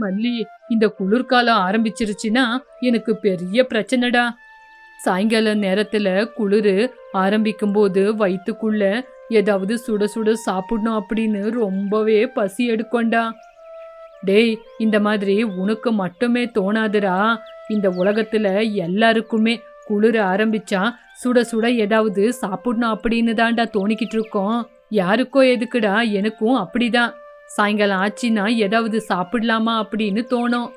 மல்லி, இந்த குளிர்காலம் ஆரம்பிச்சிருச்சுன்னா எனக்கு பெரிய பிரச்சனைடா. சாயங்கால நேரத்துல குளிர் ஆரம்பிக்கும் போது வயிற்றுக்குள்ள ஏதாவது சுட சுட சாப்பிடணும் அப்படின்னு ரொம்பவே பசி எடுக்கொண்டா. டேய், இந்த மாதிரி உனக்கு மட்டுமே தோணாதுடா. இந்த உலகத்துல எல்லாருக்குமே குளிர் ஆரம்பிச்சா சுட சுட ஏதாவது சாப்பிடணும் அப்படின்னு தான்டா தோணிக்கிட்டு இருக்கோம். யாருக்கோ எதுக்குடா, எனக்கும் அப்படிதான். சாயங்காலம் ஆச்சுன்னா ஏதாவது சாப்பிடலாமா அப்படின்னு தோணும்.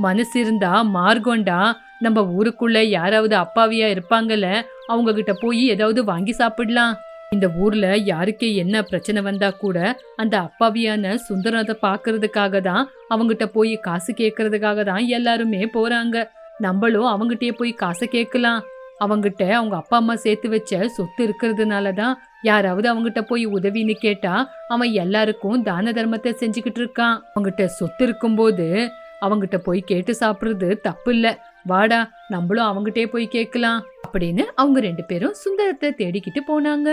மனசு இருந்தா மார்க்கண்டா. நம்ம ஊருக்குள்ள யாராவது அப்பாவியா இருப்பாங்கல்ல, அவங்க கிட்ட போய் ஏதாவது வாங்கி சாப்பிடலாம். இந்த ஊர்ல யாருக்கே என்ன பிரச்சனை வந்தா கூட அந்த அப்பாவியான சுந்தரத்தை பாக்குறதுக்காக தான், அவங்கிட்ட போய் காசு கேட்கறதுக்காக தான் எல்லாருமே போறாங்க. நம்மளும் அவங்கிட்டே போய் காசை கேட்கலாம். அவங்கிட்ட அவங்க அப்பா அம்மா சேர்த்து வச்ச சொத்து இருக்கிறதுனாலதான் யாராவது அவங்கிட்ட போய் உதவின்னு கேட்டா அவன் எல்லாருக்கும் தான தர்மத்தை செஞ்சுக்கிட்டு இருக்கான். அவங்கிட்ட சொத்து இருக்கும்போது அவங்கிட்ட போய் கேட்டு சாப்பிடுறது தப்பு இல்ல. வாடா, நம்மளும் அவங்கிட்டே போய் கேட்கலாம் அப்படின்னு அவங்க 2 பேரும் சுந்தரத்தை தேடிக்கிட்டு போனாங்க.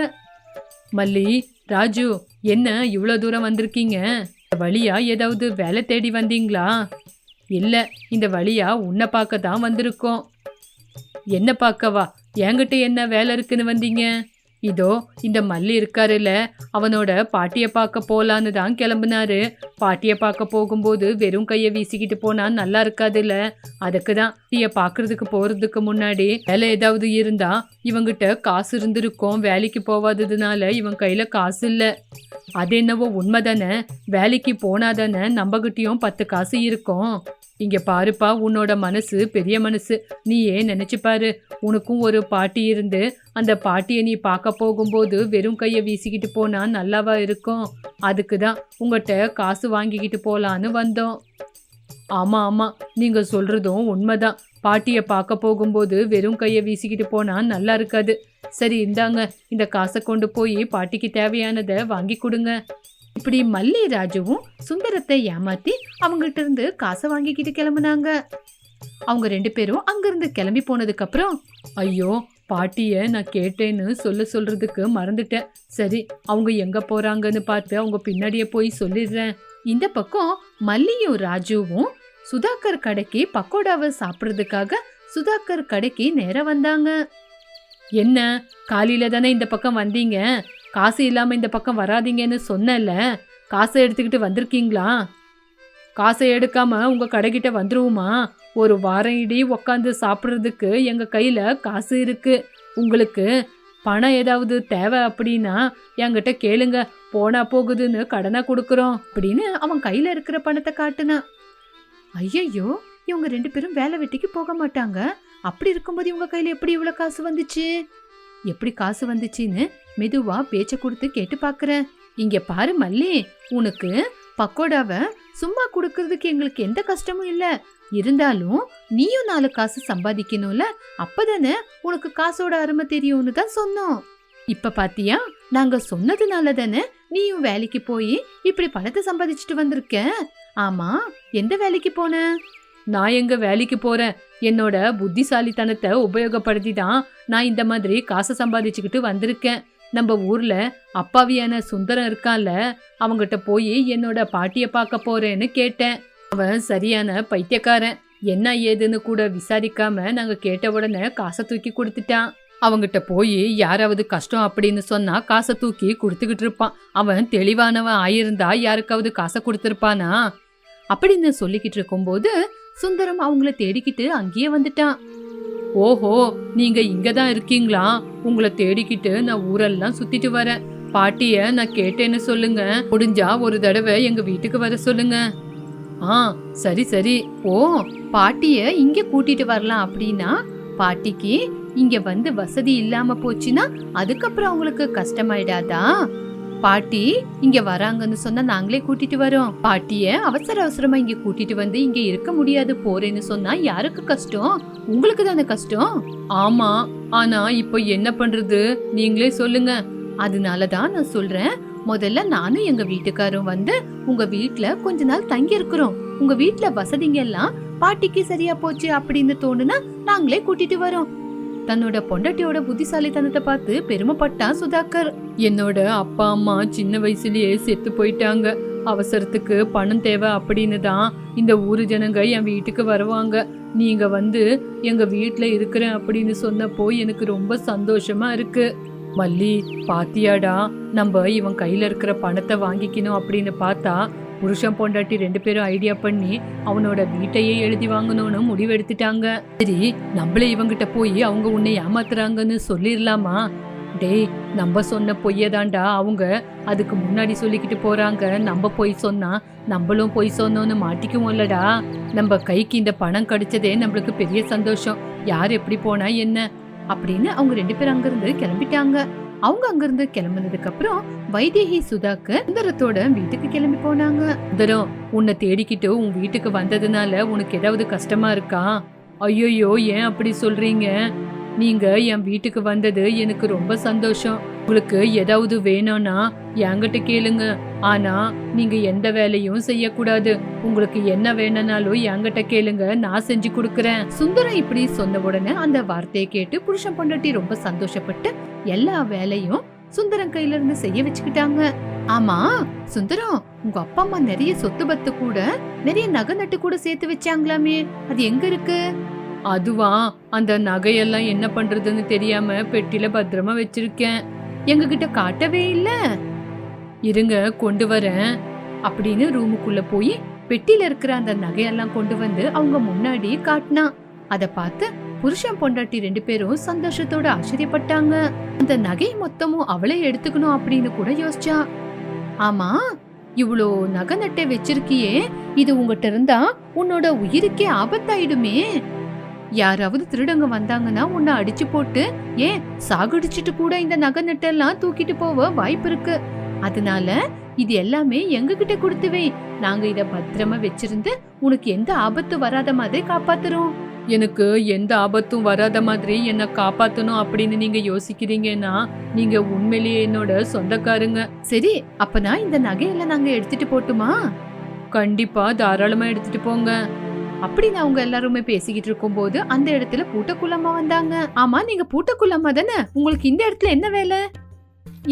மல்லி, ராஜு, என்ன இவ்வளோ தூரம் வந்திருக்கீங்க? இந்த வழியா ஏதாவது வேலை தேடி வந்தீங்களா? இல்ல, இந்த வழியா உன்னை பார்க்க தான் வந்திருக்கோம். என்ன பார்க்கவா? என்கிட்ட என்ன வேலை இருக்குன்னு வந்தீங்க? இதோ இந்த மல்லி இருக்காருல்ல, அவனோட பாட்டியை பார்க்க போலான்னு தான் கிளம்புனாரு. பாட்டியை பார்க்க போகும்போது வெறும் கையை வீசிக்கிட்டு போனா நல்லா இருக்காதுல்ல. அதுக்கு தான் பாட்டியை பார்க்கறதுக்கு போறதுக்கு முன்னாடி வேலை ஏதாவது இருந்தா இவங்கிட்ட காசு இருந்திருக்கும். வேலைக்கு போவாததுனால இவன் கையில காசு இல்லை. அது என்னவோ உண்மைதானே. வேலைக்கு போனாதானே நம்மகிட்டயும் 10 காசு இருக்கும். இங்க பாருப்பா, உன்னோட மனசு பெரிய மனசு. நீ ஏன் நினைச்சு பாரு, உனக்கும் ஒரு பாட்டி இருந்து அந்த பாட்டியை நீ பார்க்க போகும்போது வெறும் கையை வீசிக்கிட்டு போனா நல்லாவா இருக்கும்? அதுக்கு தான் உங்கள்கிட்ட காசு வாங்கிக்கிட்டு போலான்னு வந்தோம். ஆமா ஆமா, நீங்க சொல்றதும் உண்மைதான். பாட்டியை பார்க்க போகும்போது வெறும் கையை வீசிக்கிட்டு போனா நல்லா இருக்காது. சரி, இந்தாங்க, இந்த காசை கொண்டு போய் பாட்டிக்கு தேவையானதை வாங்கி கொடுங்க. இப்படி மல்லி ராஜுவும் சுந்தரத்தை ஏமாத்தி அவங்ககிட்ட இருந்து காசை வாங்கிக்கிட்டு கிளம்புனாங்க. அவங்க 2 பேரும் அங்கிருந்து கிளம்பி போனதுக்கு அப்புறம், ஐயோ, பாட்டிய நான் கேட்டேன்னு சொல்றதுக்கு மறந்துட்டேன். சரி, அவங்க எங்க போறாங்கன்னு பார்த்து அவங்க பின்னாடியே போய் சொல்லிடுறேன். இந்த பக்கம் மல்லியும் ராஜுவும் சுதாகர் கடைக்கு பக்கோடாவை சாப்பிட்றதுக்காக சுதாகர் கடைக்கு நேரா வந்தாங்க. என்ன, காலையில தானே இந்த பக்கம் வந்தீங்க? காசு இல்லாம இந்த பக்கம் வராதீங்கன்னு சொன்னல. காசை எடுத்துக்கிட்டு வந்திருக்கீங்களா? காசை எடுக்காம உங்க கடைக்கிட்ட வந்துருவோமா? ஒரு வாரம் இடி உக்காந்து சாப்பிட்றதுக்கு எங்க கையில காசு இருக்கு. உங்களுக்கு பணம் ஏதாவது தேவை அப்படின்னா என்கிட்ட கேளுங்க. போனா போகுதுன்னு கடனை கொடுக்குறோம் அப்படின்னு அவன் கையில இருக்கிற பணத்தை காட்டுனான். ஐயையோ, இவங்க 2 பேரும் வேலை வெட்டிக்கு போக மாட்டாங்க. அப்படி இருக்கும்போது இவங்க கையில எப்படி இவ்வளவு காசு வந்துச்சு? எப்படி காசு வந்துச்சுன்னு மெதுவா பேச்ச கொடுத்து கேட்டு பாக்குறேன். இங்க பாரு மல்லி, உனக்கு பக்கோடாவை சும்மா கொடுக்கறதுக்கு எங்களுக்கு எந்த கஷ்டமும் இல்ல. இருந்தாலும் நீயும் 4 காசு சம்பாதிக்கணும்ல, அப்பதானே உனக்கு காசோட அருமை தெரியும்னு தான் சொன்னோம். இப்ப பாத்தியா, நாங்க சொன்னதுனால தானே நீயும் வேலைக்கு போய் இப்படி பணத்தை சம்பாதிச்சுட்டு வந்திருக்க. ஆமா, எந்த வேலைக்கு போன? நான் எங்க வேலைக்கு போறேன்? என்னோட புத்திசாலித்தனத்தை உபயோகப்படுத்தி தான் நான் இந்த மாதிரி காசை சம்பாதிச்சுக்கிட்டு வந்திருக்கேன். நம்ம ஊர்ல அப்பாவியான சுந்தரம் இருக்கான்ல, அவங்கிட்ட போய் என்னோட பாட்டியை பார்க்க போறேன்னு கேட்டேன். அவன் சரியான பைத்தியக்காரன். என்ன ஏதுன்னு கூட விசாரிக்காம நாங்க கேட்ட உடனே காசை தூக்கி கொடுத்துட்டான். அவங்கிட்ட போய் யாராவது கஷ்டம் அப்படின்னு சொன்னா காசை தூக்கி கொடுத்துக்கிட்டு இருப்பான். அவன் தெளிவானவன் ஆயிருந்தா யாருக்காவது காசை கொடுத்துருப்பானா? அப்படின்னு சொல்லிக்கிட்டு இருக்கும்போது சுந்தரம் அவங்கள தேடிக்கிட்டு அங்கேயே வந்துட்டான். ஓஹோ, நீங்க இங்கதான் இருக்கீங்களா? உங்களை தேடிக்கிட்டு நான் ஊரெல்லாம் சுத்திட்டு வரேன். பாட்டிய நான் கேட்டேன்னு சொல்லுங்க. முடிஞ்சா ஒரு தடவை எங்க வீட்டுக்கு வர சொல்லுங்க. சரி சரி. ஓ, பாட்டிய இங்க கூட்டிட்டு வரலாம் அப்படின்னா பாட்டிக்கு இங்க வந்து வசதி இல்லாம போச்சுன்னா அதுக்கப்புறம் அவங்களுக்கு கஷ்டமாயிடாதா? பாட்டி இங்க வராங்கன்னு சொன்னா நாங்களே கூட்டிட்டு வரோம். பாட்டிய அவசர அவசரமா இங்க கூட்டிட்டு வந்து இங்க இருக்க முடியாது போறேன்னு சொன்னா யாருக்கு கஷ்டம்? உங்களுக்கு தானே கஷ்டம். ஆமா, ஆனா இப்ப என்ன பண்றது நீங்களே சொல்லுங்க. அதனாலதான் நான் சொல்றேன், முதல்ல நானும் எங்க வீட்டுக்காரும் வந்து உங்க வீட்டுல கொஞ்ச நாள் தங்கி இருக்கிறோம். உங்க வீட்டுல வசதிங்க எல்லாம் பாட்டிக்கு சரியா போச்சு அப்படின்னு தோணுனா நாங்களே கூட்டிட்டு வரோம். தன்னோட பொண்டாட்டியோட புத்திசாலித்தனத்தை பார்த்து பெருமைப்பட்டான் சுதாகர். என்னோட அப்பா அம்மா சின்ன வயசுலயே செத்து போயிட்டாங்க. அவசரத்துக்கு பணம் தேவை அப்படின்னு தான் இந்த ஊரு ஜனங்க என் வீட்டுக்கு வருவாங்க. நீங்க வந்து எங்க வீட்டுல இருக்கிறேன் அப்படின்னு சொன்னப்போ எனக்கு ரொம்ப சந்தோஷமா இருக்கு. மல்லி, பாத்தியாடா, நம்ம இவன் கையில இருக்கிற பணத்தை வாங்கிக்கணும் அப்படின்னு பார்த்தா புருஷன் பொண்டாட்டி 2 பேரும் ஐடியா பண்ணி அவனோட வீட்டையே எழுதி வாங்கணும்னு முடிவெடுத்துட்டாங்க. சரி, நம்மளே இவங்கிட்ட போய் அவங்க உன்னை ஏமாத்துறாங்கன்னு சொல்லிடலாமா? டேய், நம்ம சொன்ன பொய்யதாண்டா அவங்க அதுக்கு முன்னாடி சொல்லிக்கிட்டு போறாங்க. நம்ம போய் சொன்னா நம்மளும் போய் சொன்னோன்னு மாட்டிக்குவோம்லடா. நம்ம கைக்கு இந்த பணம் கிடைச்சதே நம்மளுக்கு பெரிய சந்தோஷம். யார் எப்படி போனா என்ன அப்படின்னு அவங்க 2 பேரும் அங்கிருந்து கிளம்பிட்டாங்க. அவங்க அங்கிருந்து கிளம்புனதுக்கு அப்புறம் வைதேகி சுதாக்கு சுந்தரத்தோட வீட்டுக்கு கிளம்பி போனாங்க. சுந்தரம், உன்னை தேடிக்கிட்டு உன் வீட்டுக்கு வந்ததுனால உனக்கு ஏதாவது கஷ்டமா இருக்கா? ஐயோயோ, ஏன் அப்படி சொல்றீங்க? நீங்க என் வீட்டுக்கு வந்தது எனக்கு ரொம்ப சந்தோஷம். உங்களுக்கு ஏதாவது வேணும்னா என்கிட்ட கேளுங்க. ஆனா நீங்க எந்த வேலையும் செய்யக்கூடாது. உங்களுக்கு என்ன வேணும்னாலும் என்கிட்ட கேளுங்க, நான் செஞ்சு கொடுக்கறேன். சுந்தரம் இப்படி சொன்ன உடனே அந்த வார்த்தையை கேட்டு புருஷன் பொண்டாட்டி ரொம்ப சந்தோஷப்பட்டு எல்லா வேலையும் சுந்தரம் கையில இருந்து செய்ய வச்சுக்கிட்டாங்க. ஆமா சுந்தரம், உங்க அப்பா அம்மா நிறைய சொத்து பத்து கூட நிறைய நகை நட்டு கூட சேர்த்து வச்சாங்களாமே, அது எங்க இருக்கு? அதுவா, அந்த நகையெல்லாம் என்ன பண்றதுன்னு தெரியாம பெட்டில பத்திரமா வச்சிருக்கேன். எங்க கிட்ட காட்டவே இல்ல. இருங்க, கொண்டு வரேன் அப்படின்னு ரூமுக்குள்ள போய் பெட்டில இருக்கிற அந்த நகையெல்லாம் கொண்டு வந்து அவங்க முன்னாடி காட்டினா. அத பார்த்து புருஷன் பொண்டாட்டி 2 பேரும் சந்தோஷத்தோட ஆச்சரியப்பட்டாங்க. அந்த நகை மொத்தமும் அவளே எடுத்துக்கணும் அப்படின்னு கூட யோசிச்சா. ஆமா, இவ்வளோ நகை நட்டை வச்சிருக்கியே, இது உங்ககிட்ட இருந்தா உன்னோட உயிருக்கே ஆபத்தாயிடுமே. யாராவது திருடங்க வந்தாங்கன்னா உன்னை அடிச்சு போட்டு ஏன் சாகடிச்சிட்டு கூட இந்த நகை நட்டெல்லாம் தூக்கிட்டு போக வாய்ப்பு இருக்கு. அதனால இது எல்லாமே எங்க கிட்ட கொடுத்துவே, நாங்க இத பத்திரமா வச்சிருந்து உனக்கு எந்த ஆபத்து வராத மாதிரி காப்பாத்துறோம். எனக்கு எந்த ஆபத்தும் வராத மாதிரி என்ன காப்பாத்தணும் அப்படின்னு நீங்க யோசிக்கிறீங்கன்னா நீங்க உண்மையிலேயே என்னோட சொந்தக்காரங்க. சரி, அப்பனா இந்த நகையெல்லாம் நாங்க எடுத்துட்டு போட்டுமா? கண்டிப்பா, தாராளமா எடுத்துட்டு போங்க அப்படின்னு அவங்க எல்லாருமே பேசிக்கிட்டு இருக்கும் போது அந்த இடத்துல பூட்டக்குள்ளம்மா வந்தாங்க. ஆமா, நீங்க பூட்டக்குள்ளம்மா தானே, உங்களுக்கு இந்த இடத்துல என்ன வேலை?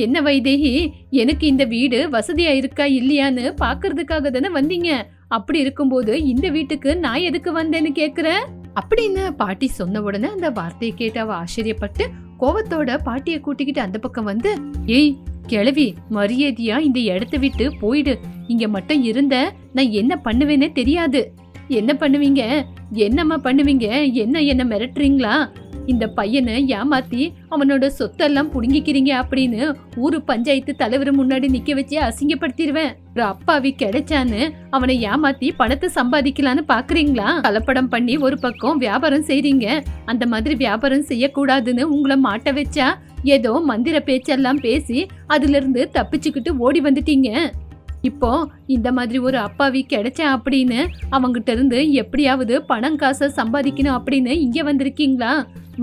என்ன வைதேகி, எனக்கு இந்த வீடு வசதியா இருக்கா இல்லையான்னு பாக்குறதுக்காக தானே வந்தீங்க. அப்படி இருக்கும்போது இந்த வீட்டுக்கு நான் எதுக்கு வந்தேன்னு கேக்குறேன் அப்படின்னு பாட்டி சொன்ன உடனே அந்த வார்த்தையை கேட்டு அவ ஆச்சரியப்பட்டு கோவத்தோட பாட்டிய கூட்டிக்கிட்டு அந்த பக்கம் வந்து, ஏய் கிழவி, மரியாதையா இந்த இடத்த விட்டு போயிடு. இங்க மட்டும் இருந்த நான் என்ன பண்ணுவேனே தெரியாது. என்ன பண்ணுவீங்க? என்னம்மா பண்ணுவீங்க? என்ன மிரட்டுறீங்களா? இந்த பையனை ஏமாத்தி அவனோட சொத்தெல்லாம் புடுங்கிக்கிறீங்க அப்படின்னு ஊரு பஞ்சாயத்து தலைவர் முன்னாடி நிக்க வச்சு அசிங்கப்படுத்திடுவேன். ஒரு அப்பாவி கிடைச்சான்னு அவனை ஏமாத்தி பணத்தை சம்பாதிக்கலான்னு பாக்குறீங்களா? கலப்படம் பண்ணி ஒரு பக்கம் வியாபாரம் செய்றீங்க. அந்த மாதிரி வியாபாரம் செய்யக்கூடாதுன்னு உங்களை மாட்ட வச்சா ஏதோ மந்திர பேச்செல்லாம் பேசி அதுல இருந்து தப்பிச்சுக்கிட்டு ஓடி வந்துட்டீங்க. இப்போ இந்த மாதிரி ஒரு அப்பாவி கிடைச்சேன் அப்படின்னு அவங்கிட்ட இருந்து எப்படியாவது பணம் காசை சம்பாதிக்கணும் அப்படின்னு இங்க வந்திருக்கீங்களா?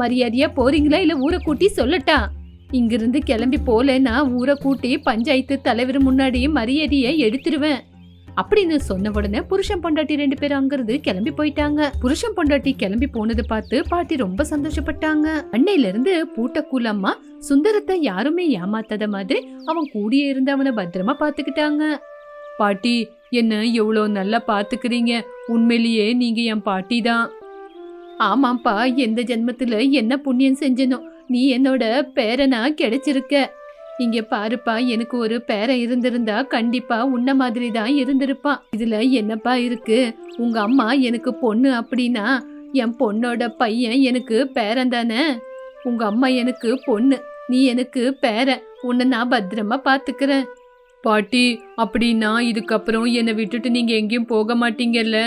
மரியாதையா போறீங்களா இல்ல ஊரை கூட்டி சொல்லட்டா? இங்கிருந்து கிளம்பி போலன்னா ஊரை கூட்டி பஞ்சாயத்து தலைவர் முன்னாடி மரியாதையை எடுத்துருவேன் அப்படின்னு சொன்ன உடனே புருஷன் பொண்டாட்டி 2 பேரும் அங்கிருந்து கிளம்பி போயிட்டாங்க. புருஷன் பொண்டாட்டி கிளம்பி போனது பார்த்து பாட்டி ரொம்ப சந்தோஷப்பட்டாங்க. அன்னையில இருந்து பூட்டக்குள்ளம்மா சுந்தரத்தை யாருமே ஏமாத்தாத மாதிரி அவன் கூடியே இருந்து அவனை பத்திரமா பாத்துக்கிட்டாங்க. பாட்டி, என்ன எவ்வளவு நல்லா பாத்துக்கிறீங்க. உண்மையிலேயே நீங்க என் பாட்டி தான். ஆமாப்பா, எந்த ஜென்மத்துல என்ன புண்ணியம் செஞ்சனோ நீ என்னோட பேரனா கிடைச்சிருக்க. இங்க பாருப்பா, எனக்கு ஒரு பேரன் இருந்திருந்தா கண்டிப்பா உன்ன மாதிரி தான் இருந்திருப்பான். இதுல என்னப்பா இருக்கு? உங்க அம்மா எனக்கு பொண்ணு அப்படின்னா என் பொண்ணோட பையன் எனக்கு பேரன் தானே. உங்க அம்மா எனக்கு பொண்ணு, நீ எனக்கு பேரன். உன்னை நான் பத்திரமா பாத்துக்கிறேன். பாட்டி, அப்படின்னா இதுக்கப்புறம் என்னை விட்டுட்டு நீங்க எங்கேயும் போக மாட்டீங்கல்ல?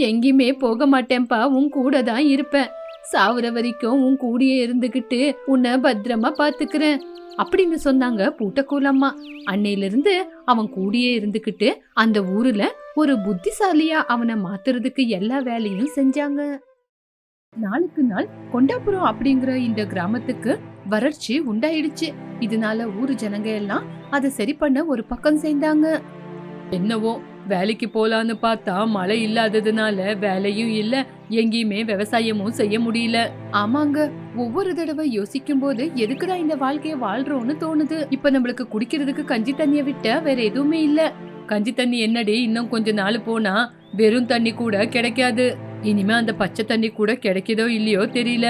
எங்கேயுமே போக மாட்டேன்ப்பா, உன் கூட தான் இருப்பேன். சாவுற வரைக்கும் உன் கூடயே இருந்துகிட்டு உன்னை பத்திரமா பாத்துக்கிறேன் அப்படின்னு சொன்னாங்க பூட்டக்கூலம்மா. அன்னையில இருந்து அவன் கூடயே இருந்துகிட்டு அந்த ஊர்ல ஒரு புத்திசாலியா அவனை மாத்துறதுக்கு எல்லா வேலையும் செஞ்சாங்க. நாளுக்கு நாள் கொண்டாபுரம் அப்படிங்கிற இந்த கிராமத்துக்கு வறட்சி உண்டாயிடுச்சு. இதனால ஊரு ஜனங்க எல்லாம் அதை சரி பண்ண ஒரு பக்கம் சேர்ந்தாங்க. என்னவோ வேலைக்கு போலான்னு பார்த்தா மழை இல்லாததுனால வேலையும் இல்ல, எங்கேயுமே விவசாயமும் செய்ய முடியல. ஆமாங்க, ஒவ்வொரு தடவை யோசிக்கும் போது எதுக்குதான் இந்த வாழ்க்கைய வாழ்றோம்னு தோணுது. இப்ப நம்மளுக்கு குடிக்கிறதுக்கு கஞ்சி தண்ணிய விட்ட வேற எதுவுமே இல்ல. கஞ்சி தண்ணி என்னடி, இன்னும் கொஞ்ச நாள் போனா வெறும் தண்ணி கூட கிடைக்காது. இனிமே அந்த பச்சை தண்ணி கூட கிடைக்குதோ இல்லையோ தெரியல.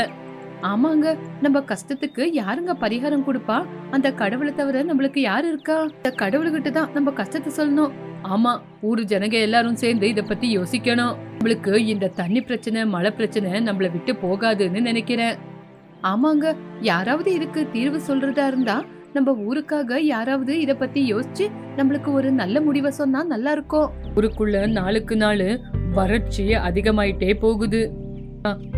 ஆமாங்க, நம்ம கஷ்டத்துக்கு யாருங்க பரிகாரம் கொடுப்பா? அந்த கடவுளை தவிர நம்மளுக்கு யாரு இருக்கா? அந்த கடவுள்கிட்ட தான் நம்ம கஷ்டத்தை சொல்லணும். ஆமா, ஊரு ஜனங்க எல்லாரும் சேர்ந்து இத பத்தி யோசிக்கணும். நம்மளுக்கு இந்த தண்ணி பிரச்சனை, மழை பிரச்சனை நம்மள விட்டு போகாதுன்னு நினைக்கிறேன். ஆமாங்க, யாராவது இதுக்கு தீர்வு சொல்றதா இருந்தா நம்ம ஊருக்காக யாராவது இத பத்தி யோசிச்சு நம்மளுக்கு ஒரு நல்ல முடிவை சொன்னா நல்லா இருக்கும். ஊருக்குள்ள நாளுக்கு நாள் வறட்சி அதிகமாயிட்டே போகுது.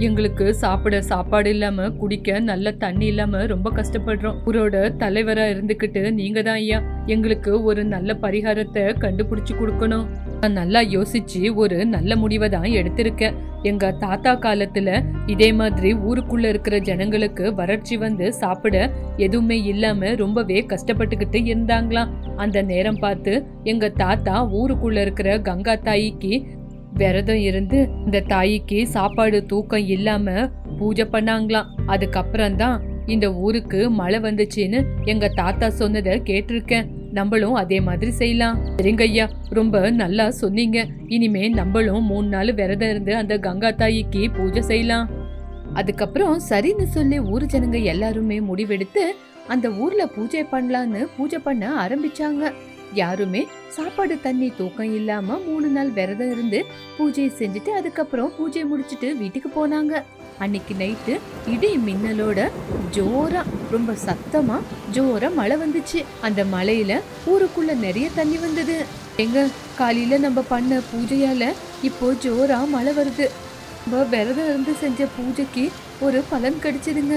எங்களுக்கு சாப்பிட சாப்பாடு இல்லாம, குடிக்க நல்ல தண்ணி இல்லாம ரொம்ப கஷ்டப்படுறோம். ஊரோட தலைவரா இருந்துகிட்டு நீங்க தான் ஐயா எங்களுக்கு ஒரு நல்ல பரிகாரத்தை கண்டுபிடிச்சு கொடுக்கணும். நான் நல்லா யோசிச்சு ஒரு நல்ல முடிவை தான் எடுத்திருக்கேன். எங்க தாத்தா காலத்துல இதே மாதிரி ஊருக்குள்ள இருக்கிற ஜனங்களுக்கு வறட்சி வந்து சாப்பிட எதுவுமே இல்லாம ரொம்பவே கஷ்டப்பட்டுக்கிட்டு இருந்தாங்களாம். அந்த நேரம் பார்த்து எங்க தாத்தா ஊருக்குள்ள இருக்கிற கங்கா தாய்க்கு விரதம் இருந்து இந்த தாய்க்கு சாப்பாடு தூக்கம் இல்லாம பூஜை பண்ணாங்களாம். அதுக்கப்புறம் தான் இந்த ஊருக்கு மழை வந்துச்சுன்னு எங்க தாத்தா சொன்னதை கேட்டிருக்கேன். நம்மளும் அதே மாதிரி செய்யலாம். சரிங்க ஐயா, ரொம்ப நல்லா சொன்னீங்க. இனிமே நம்மளும் 3 நாள் விரதம் இருந்து அந்த கங்கா தாய்க்கு பூஜை செய்யலாம். அதுக்கப்புறம் சரின்னு சொல்லி ஊர் ஜனங்க எல்லாருமே முடிவெடுத்து அந்த ஊர்ல பூஜை பண்ணலான்னு பூஜை பண்ண ஆரம்பிச்சாங்க. யாருமே சாப்பாடு தண்ணி தூக்கம் இல்லாம 3 நாள் விரதம் இருந்து பூஜையை செஞ்சுட்டு அதுக்கப்புறம் பூஜை முடிச்சுட்டு வீட்டுக்கு போனாங்க. அன்னைக்கு நைட்டு இடி மின்னலோட ஜோரா, ரொம்ப சத்தமா ஜோரா மழை வந்துச்சு. அந்த மழையில ஊருக்குள்ள நிறைய தண்ணி வந்தது. எங்க காலையில நம்ம பண்ண பூஜையால இப்போ ஜோரா மழை வருது. நம்ம விரதம் இருந்து செஞ்ச பூஜைக்கு ஒரு பலன் கிடைச்சதுங்க.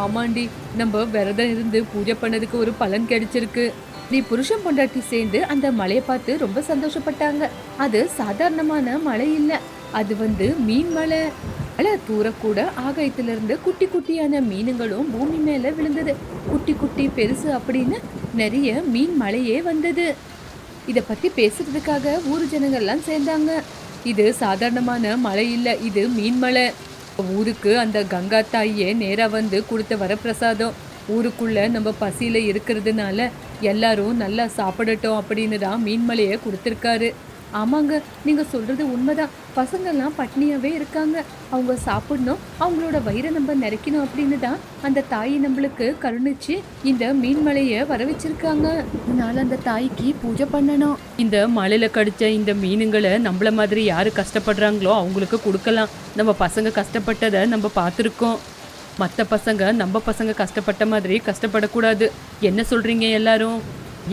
ஆமாண்டி, நம்ம விரதம் இருந்து பூஜை பண்ணதுக்கு ஒரு பலன் கிடைச்சிருக்கு. நீ புருஷன் பொண்டாட்டி சேர்ந்து அந்த மழையை பார்த்து ரொம்ப சந்தோஷப்பட்டாங்க. அது சாதாரணமான மழை இல்ல, அது மீன் மழை. மழை தூரக்கூட ஆகாயத்துல இருந்து குட்டி குட்டியான மீனுங்களும் பூமி மேல விழுந்தது. குட்டி குட்டி பெருசு அப்படின்னு நிறைய மீன் மழையே வந்தது. இத பத்தி பேசுறதுக்காக ஊரு ஜனங்கள்லாம் சேர்ந்தாங்க. இது சாதாரணமான மழை இல்ல, இது மீன் மழை. ஊருக்கு அந்த கங்கா தாயே நேரா வந்து கொடுத்த வரப்பிரசாதம். ஊருக்குள்ள நம்ம பசியில இருக்கிறதுனால எல்லாரும் நல்லா சாப்பிடட்டும் அப்படின்னு தான் மீன்மலையை கொடுத்துருக்காரு. ஆமாங்க, நீங்க சொல்றது உண்மைதான். பசங்கள்லாம் பட்னியாவே இருக்காங்க. அவங்க சாப்பிடணும், அவங்களோட வயிறை நம்ம நிறைக்கணும் அப்படின்னு தான் அந்த தாய் நம்மளுக்கு கருணிச்சு இந்த மீன்மலையை வர வச்சிருக்காங்க. அதனால அந்த தாய்க்கு பூஜை பண்ணணும். இந்த மலையில கடிச்ச இந்த மீனுங்களை நம்மள மாதிரி யாரு கஷ்டப்படுறாங்களோ அவங்களுக்கு கொடுக்கலாம். நம்ம பசங்க கஷ்டப்பட்டதை நம்ம பார்த்துருக்கோம். மற்ற பசங்க நம்ம பசங்க கஷ்டப்பட்ட மாதிரி கஷ்டப்படக்கூடாது. என்ன சொல்றீங்க எல்லாரும்?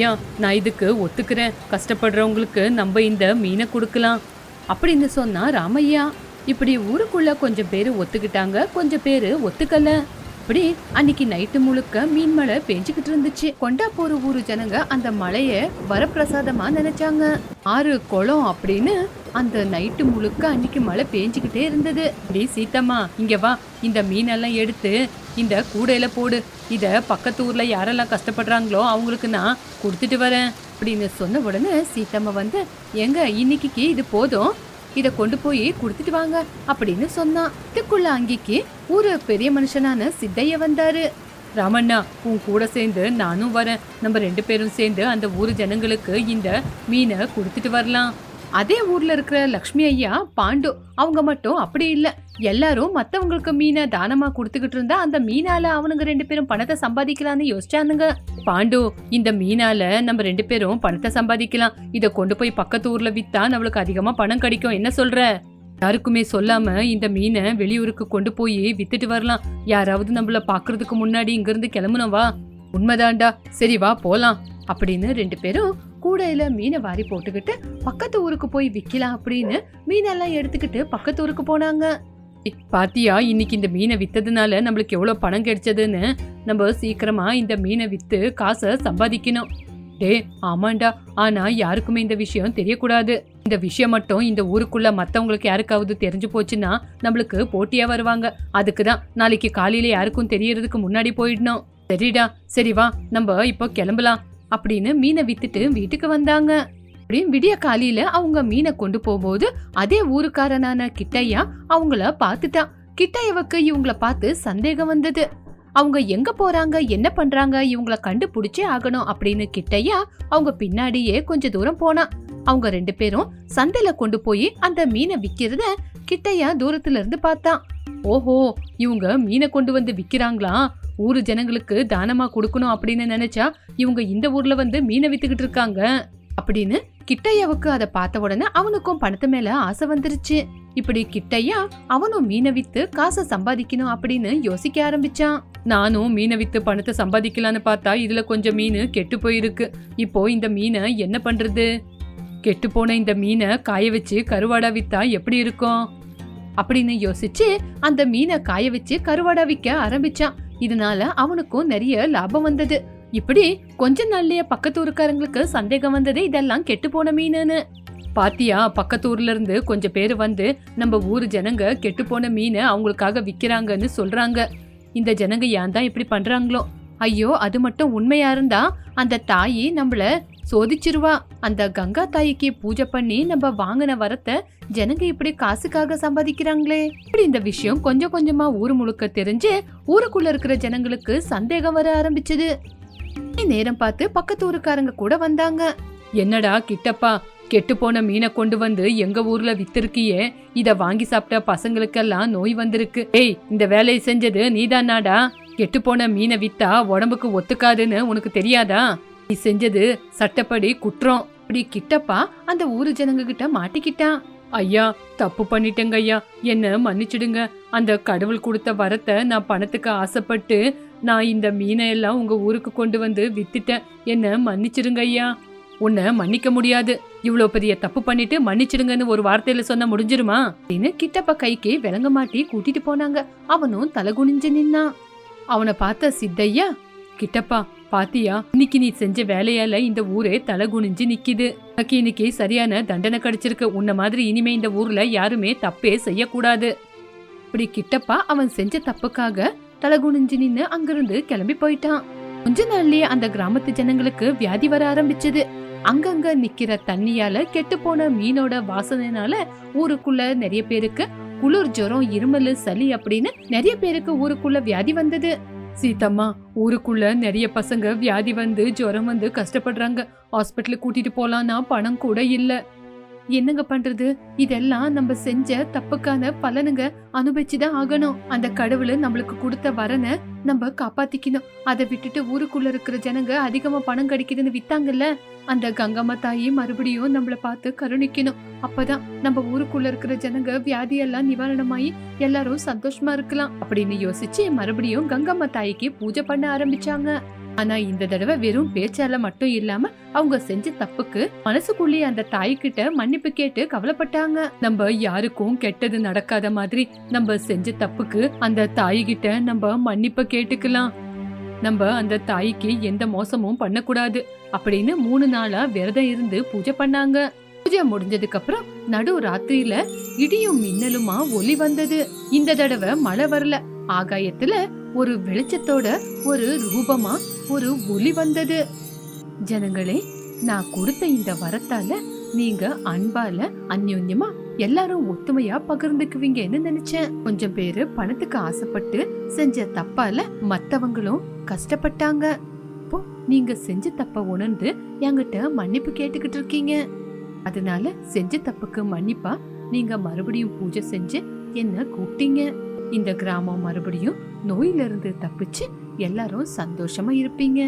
ஏன், நான் இதுக்கு ஒத்துக்கிறேன். கஷ்டப்படுறவங்களுக்கு நம்ம இந்த மீனை கொடுக்கலாம் அப்படின்னு சொன்னா ராமையா. இப்படி ஊருக்குள்ள கொஞ்சம் பேரு ஒத்துக்கிட்டாங்க, கொஞ்சம் பேரு ஒத்துக்கல. இப்படி அன்னைக்கு நைட்டு முழுக்க மீன் மழை பெஞ்சுக்கிட்டு இருந்துச்சு. கொண்டா போற ஊரு ஜனங்க அந்த மழைய வரப்பிரசாதமா நினைச்சாங்க. ஆறு குளம் அப்படின்னு அந்த நைட்டு முழுக்க அன்னைக்கு மழை பெஞ்சுக்கிட்டே இருந்தது. அப்படி சீத்தம்மா, இங்க வா, இந்த மீனெல்லாம் எடுத்து இந்த கூடையில போடு. இத பக்கத்து ஊர்ல யாரெல்லாம் கஷ்டப்படுறாங்களோ அவங்களுக்கு நான் கொடுத்துட்டு வரேன் அப்படின்னு சொன்ன உடனே சீத்தம்மா எங்க இன்னைக்கு இது போதும், இத கொண்டு போய் கொடுத்துட்டு வாங்க அப்படின்னு சொன்னான். இதுக்குள்ள அங்கிக்கு ஊரு பெரிய மனுஷனான சித்தைய வந்தாரு. ராமண்ணா, உன் கூட சேர்ந்து நானும் வரேன். நம்ம 2 பேரும் சேர்ந்து அந்த ஊரு ஜனங்களுக்கு இந்த மீனை கொடுத்துட்டு வரலாம். அதே ஊர்ல இருக்கிற லக்ஷ்மி ஐயா, பாண்டு அவங்க மட்டும் அப்படி இல்ல. எல்லாரும் மத்தவங்களுக்கு மீனை தானமா கொடுத்துக்கிட்டு இருந்தா அந்த மீனால அவனுங்க 2 பேரும் பணத்தை சம்பாதிக்கலாம்னு யோசிச்சானுங்க. பாண்டு, இந்த மீனால நம்ம 2 பேரும் பணத்தை சம்பாதிக்கலாம். இத கொண்டு போய் பக்கத்து ஊர்ல வித்தா நம்மளுக்கு அதிகமா பணம் கிடைக்கும். என்ன சொல்ற? யாருக்குமே சொல்லாம இந்த மீனை வெளியூருக்கு கொண்டு போய் வித்துட்டு வரலாம். யாராவது நம்மள பாக்குறதுக்கு முன்னாடி இங்க இருந்து கிளம்புனவா? உண்மைதான்டா, சரி வா போலாம் அப்படின்னு 2 பேரும் கூடையில மீனை வாரி போட்டுக்கிட்டு பக்கத்து ஊருக்கு போய் விக்கலாம் அப்படின்னு மீனெல்லாம் எடுத்துக்கிட்டு பக்கத்து ஊருக்கு போனாங்க. பாத்தியா, இன்னைக்கு இந்த மீனை வித்ததுனால நம்மளுக்கு எவ்வளவு பணம் கிடைச்சதுன்னு. நம்ம சீக்கிரமா இந்த மீனை வித்து காசை சம்பாதிக்கணும். டே ஆமாண்டா, ஆனா யாருக்குமே இந்த விஷயம் தெரியக்கூடாது. இந்த விஷயம் மட்டும் இந்த ஊருக்குள்ள மத்தவங்களுக்கு யாருக்காவது தெரிஞ்சு போச்சுன்னா நம்மளுக்கு போட்டியா வருவாங்க. அதுக்குதான் நாளைக்கு காலையில யாருக்கும் தெரியறதுக்கு முன்னாடி போயிடணும். சரிடா, சரி வா, நம்ம இப்போ கிளம்பலாம் அப்படின்னு மீனை வித்துட்டு வீட்டுக்கு வந்தாங்க. அப்படின்னு விடிய காலையில அவங்க மீனை கொண்டு போகும்போது அதே ஊருக்காரனான கிட்டையா அவங்கள பார்த்துட்டான். கிட்டையவுக்கு இவங்கள பார்த்து சந்தேகம் வந்தது. அவங்க எங்க போறாங்க, என்ன பண்றாங்க, இவங்கள கண்டுபிடிச்சே ஆகணும் அப்படின்னு கிட்டையா அவங்க பின்னாடியே கொஞ்ச தூரம் போனா. அவங்க 2 பேரும் சந்தையில கொண்டு போய் அந்த மீனை விக்கிறத கிட்டையா தூரத்துல இருந்து பார்த்தான். ஓஹோ, இவங்க மீனை கொண்டு வந்து விக்கிறாங்களா? ஊரு ஜனங்களுக்கு தானமா கொடுக்கணும் அப்படின்னு நினைச்சா இவங்க இந்த ஊர்ல வந்து மீனை வித்துக்கிட்டு இருக்காங்க அப்படின்னு கிட்டையாவுக்கு அதை பார்த்த உடனே அவனுக்கும் பணத்து மேல ஆசை வந்துருச்சு. இப்படி கிட்டையா அவனும் மீனை வித்து காசை சம்பாதிக்கணும் அப்படின்னு யோசிக்க ஆரம்பிச்சான். நானும் மீனை வித்து பணத்தை சம்பாதிக்கலான்னு பார்த்தா இதுல கொஞ்சம் மீன் கெட்டு போயிருக்கு. இப்போ இந்த மீனை என்ன பண்றது? கெட்டு போன இந்த மீனை காய வச்சு கருவாடா வித்தா எப்படி இருக்கும் அப்படின்னு யோசிச்சு அந்த மீனை காய வச்சு கருவாடா விற்க ஆரம்பிச்சான். இதனால அவனுக்கும் நிறைய லாபம் வந்தது. இப்படி கொஞ்ச நாள்லயே பக்கத்து ஊருக்காரங்களுக்கு சந்தேகம் வந்தது, இதெல்லாம் கெட்டு போன மீனுன்னு. பாத்தியா, பக்கத்தூர்ல இருந்து கொஞ்சம் பேர் வந்து நம்ம ஊரு ஜனங்க கெட்டு போன மீனை அவங்களுக்காக விக்கிறாங்கன்னு சொல்றாங்க. இந்த ஜனங்க ஏன் தான் இப்படி பண்றாங்களோ? ஐயோ, அது மட்டும் உண்மையா இருந்தா அந்த தாயி நம்மள சோதிச்சிருவா. அந்த கங்கா தாய்க்கு பூஜை பண்ணி நம்ம வாங்கின வரத்தை ஜனங்க இப்படி காசுக்காக சம்பாதிக்கிறாங்களே. இப்படி இந்த விஷயம் கொஞ்சம் கொஞ்சமா ஊரு முழுக்க தெரிஞ்சு ஊருக்குள்ள இருக்கிற ஜனங்களுக்கு சந்தேகம் வர ஆரம்பிச்சது. நேரம் பார்த்து பக்கத்து ஊருக்காரங்க கூட வந்தாங்க. என்னடா கிட்டப்பா, கெட்டு போன மீனை கொண்டு வந்து எங்க ஊர்ல வித்திருக்கியே, இத வாங்கி சாப்பிட்ட பசங்களுக்கெல்லாம் நோய் வந்திருக்கு. ஏய், இந்த வேலையை செஞ்சது நீதானாடா? கெட்டு போன மீனை வித்தா உடம்புக்கு ஒத்துக்காதுன்னு உனக்கு தெரியாதா? நீ செஞ்சது சட்டப்படி குற்றம். அப்படி கிட்டப்பா அந்த ஊரு ஜனங்க கிட்ட மாட்டிக்கிட்டான். ஐயா, தப்பு பண்ணிட்டேங்க ஐயா, என்ன மன்னிச்சிடுங்க. அந்த கடவுள் கொடுத்த வரத்தை நான் பணத்துக்கு ஆசைப்பட்டு நான் இந்த மீனை எல்லாம் உங்க ஊருக்கு கொண்டு வந்து வித்துட்டேன். என்ன மன்னிச்சிடுங்க ஐயா. உன்னை மன்னிக்க முடியாது. இவ்வளவு பெரிய தப்பு பண்ணிட்டு மன்னிச்சிடுங்கன்னு ஒரு வார்த்தையில சொன்ன முடிஞ்சிருமா அப்படின்னு கிட்டப்பா கைக்கு விலங்க மாட்டி கூட்டிட்டு போனாங்க. அவனும் தலை குனிஞ்சு நின்னான். அவனை பார்த்த சித்தையா, கிட்டப்பா பாத்தியா, இன்னைக்கு நீ செஞ்ச வேலையால இந்த ஊரே தலை குனிஞ்சு நிக்குது. உனக்கு இன்னைக்கு சரியான தண்டனை கிடைச்சிருக்கு. உன்ன மாதிரி இனிமே இந்த ஊர்ல யாருமே தப்பே செய்யக்கூடாது. இப்படி கிட்டப்பா அவன் செஞ்ச தப்புக்காக தலை குனிஞ்சு நின்னு அங்கிருந்து கிளம்பி போயிட்டான். கொஞ்ச நாள்லயே அந்த கிராமத்து ஜனங்களுக்கு வியாதி வர ஆரம்பிச்சது. அங்கங்க நிக்கிற தண்ணியால கெட்டு போன மீனோட வாசனைனால ஊருக்குள்ள நிறைய பேருக்கு குளிர், ஜுரம், இருமல், சளி அப்படின்னு நிறைய பேருக்கு ஊருக்குள்ள வியாதி வந்தது. சீதம்மா, ஊருக்குள்ள நிறைய பசங்க வியாதி வந்து ஜுரம் வந்து கஷ்டப்படுறாங்க. ஹாஸ்பிட்டலுக்கு கூட்டிட்டு போலான்னா பணம் கூட இல்ல. என்னங்க பண்றது? இதெல்லாம் நம்ம செஞ்ச தப்புக்கான பலனுங்க. அனுபவிச்சுதான் ஆகணும். அந்த கடவுள் நம்மளுக்கு கொடுத்த வரனை நம்ம காப்பாத்திக்கணும். அதை விட்டுட்டு ஊருக்குள்ள இருக்கிற ஜனங்க அதிகமா பணம் கிடைக்குதுன்னு வித்தாங்கல்ல, அந்த கங்கம்மா தாயி மறுபடியும் நம்மள பார்த்து கருணிக்கணும். அப்பதான் நம்ம ஊருக்குள்ள இருக்கிற ஜனங்க வியாதியெல்லாம் நிவாரணமாயி எல்லாரும் சந்தோஷமா இருக்கலாம் அப்படின்னு யோசிச்சு மறுபடியும் கங்கம்மா தாய்க்கு பூஜை பண்ண ஆரம்பிச்சாங்க. ஆனா இந்த தடவை வெறும் பேச்சால மட்டும் இல்லாம அவங்க செஞ்ச தப்புக்கு மனசுக்குள்ளேயே அந்த தாய்கிட்ட மன்னிப்பு கேட்டு கவலைப்பட்டாங்க. நம்ம யாருக்கும் கெட்டது நடக்காத மாதிரி நம்ம செஞ்ச தப்புக்கு அந்த தாய்கிட்ட நம்ம மன்னிப்ப கேட்டுக்கலாம். நம்ம அந்த தாய்க்கு எந்த மோசமும் பண்ணக்கூடாது அப்படின்னு 3 நாளா விரதம் இருந்து பூஜை பண்ணாங்க. பூஜை முடிஞ்சதுக்கு அப்புறம் நடு ராத்திரியில இடியும் மின்னலுமா ஒலி வந்தது. இந்த தடவை மழை வரல. ஆகாயத்துல ஒரு வெளிச்சத்தோட ஒரு ரூபமா ஒரு ஒலி வந்தது. ஜனங்களே, நான் கொடுத்த இந்த வரத்தால நீங்க அன்பால அந்யோன்யமா எல்லாரும் ஒத்துமையா பகிர்ந்துக்குவீங்கன்னு நினைச்சேன். கொஞ்சம் பேரு பணத்துக்கு ஆசைப்பட்டு செஞ்ச தப்பால மத்தவங்களும் கஷ்டப்பட்டாங்க. இப்போ நீங்க செஞ்ச தப்ப உணர்ந்து என்கிட்ட மன்னிப்பு கேட்டுக்கிட்டு இருக்கீங்க. அதனால செஞ்ச தப்புக்கு மன்னிப்பா நீங்க மறுபடியும் பூஜை செஞ்சு என்ன கூப்பிட்டீங்க. இந்த கிராமம் மறுபடியும் நோயில இருந்து தப்பிச்சு எல்லாரும் சந்தோஷமா இருப்பீங்க.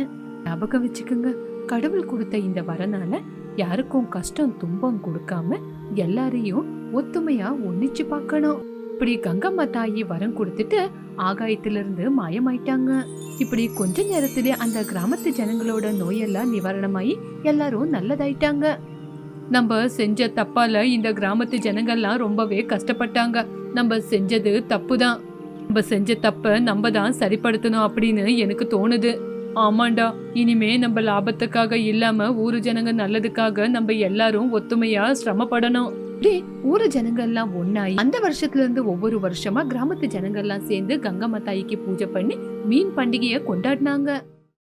ஞாபகம் வச்சுக்குங்க, கடவுள் கொடுத்த இந்த வரனால யாருக்கும் கஷ்டம் துன்பம் கொடுக்காம எல்லாரையும் ஒத்துமையா ஒன்னிச்சு பார்க்கணும். இப்படி கங்கம்மா தாயி வரம் கொடுத்துட்டு ஆகாயத்திலிருந்து மாயமாயிட்டாங்க. இப்படி கொஞ்ச நேரத்திலே அந்த கிராமத்து ஜனங்களோட நோயெல்லாம் நிவாரணமாயி எல்லாரும் நல்லதாயிட்டாங்க. நம்ம செஞ்ச தப்பால இந்த கிராமத்து ஜனங்கள்லாம் ரொம்பவே கஷ்டப்பட்டாங்க. நம்ம செஞ்சது தப்புதான். நம்ம செஞ்ச தப்ப நம்ம தான் சரிப்படுத்தணும் அப்படின்னு எனக்கு தோணுது. ஆமாண்டா, இனிமே நம்ம லாபத்துக்காக இல்லாம ஊரு ஜனங்க நல்லதுக்காக நம்ம எல்லாரும் ஒத்துமையா சிரமப்படணும். ஊரு ஜனங்க எல்லாம் ஒன்னாயி அந்த வருஷத்துல இருந்து ஒவ்வொரு வருஷமா கிராமத்து ஜனங்க எல்லாம் சேர்ந்து கங்கம்மா தாய்க்கு பூஜை பண்ணி மீன் பண்டிகையை கொண்டாடினாங்க.